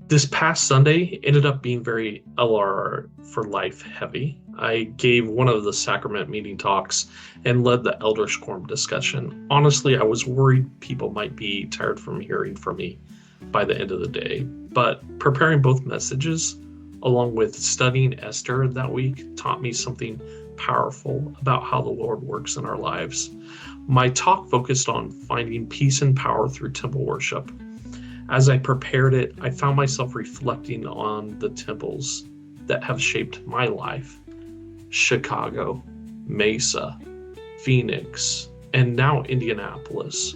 This past Sunday ended up being very LR for life heavy. I gave one of the sacrament meeting talks and led the elders quorum discussion. Honestly, I was worried people might be tired from hearing from me by the end of the day, but preparing both messages along with studying Esther that week taught me something powerful about how the Lord works in our lives. My talk focused on finding peace and power through temple worship. As I prepared it, I found myself reflecting on the temples that have shaped my life: Chicago, Mesa, Phoenix, and now Indianapolis.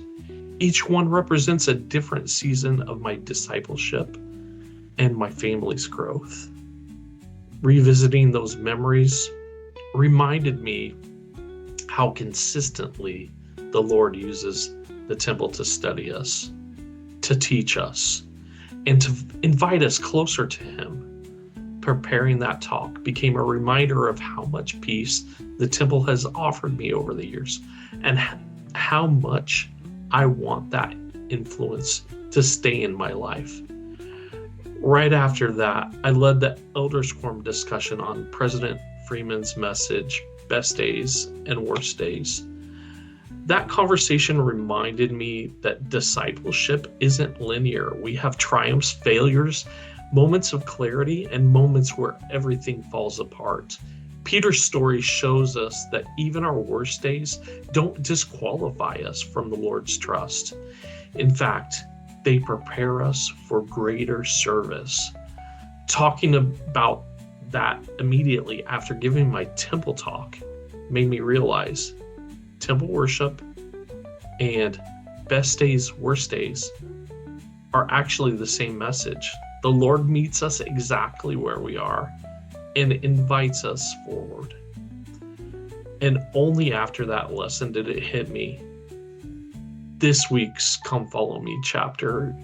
Each one represents a different season of my discipleship and my family's growth. Revisiting those memories reminded me how consistently the Lord uses the temple to study us, to teach us, and to invite us closer to Him. Preparing that talk became a reminder of how much peace the temple has offered me over the years and how much I want that influence to stay in my life. Right after that, I led the Elders Quorum discussion on President Freeman's message, Best Days and Worst Days. That conversation reminded me that discipleship isn't linear. We have triumphs, failures, moments of clarity, and moments where everything falls apart. Peter's story shows us that even our worst days don't disqualify us from the Lord's trust. In fact, they prepare us for greater service. Talking about that immediately after giving my temple talk made me realize temple worship and best days, worst days are actually the same message. The Lord meets us exactly where we are and invites us forward. And only after that lesson did it hit me. This week's Come Follow Me chapter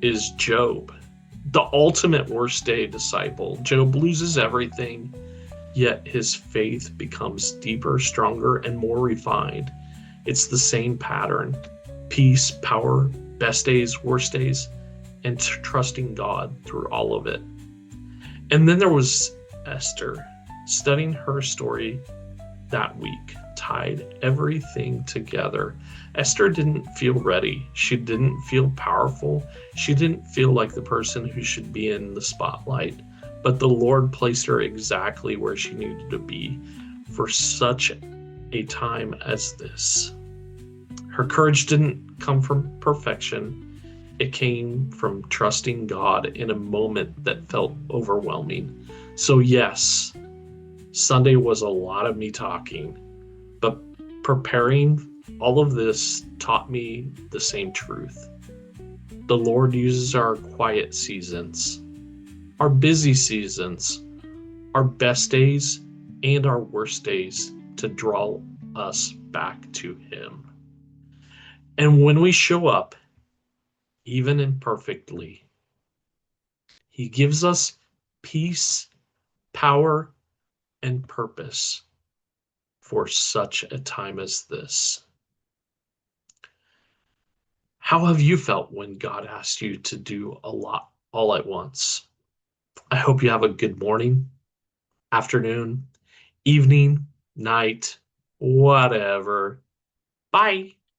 is Job, the ultimate worst day disciple. Job loses everything, yet his faith becomes deeper, stronger, and more refined. It's the same pattern: peace, power, best days, worst days, and trusting God through all of it. And then there was Esther. Studying her story that week tied everything together. Esther didn't feel ready. She didn't feel powerful. She didn't feel like the person who should be in the spotlight. But the Lord placed her exactly where she needed to be for such a time as this. Her courage didn't come from perfection. It came from trusting God in a moment that felt overwhelming. So yes, Sunday was a lot of me talking, but preparing all of this taught me the same truth. The Lord uses our quiet seasons, our busy seasons, our best days, and our worst days to draw us back to Him. And when we show up, even imperfectly, He gives us peace, power, and purpose for such a time as this. How have you felt when God asked you to do a lot all at once? I hope you have a good morning, afternoon, evening, night, whatever. Bye.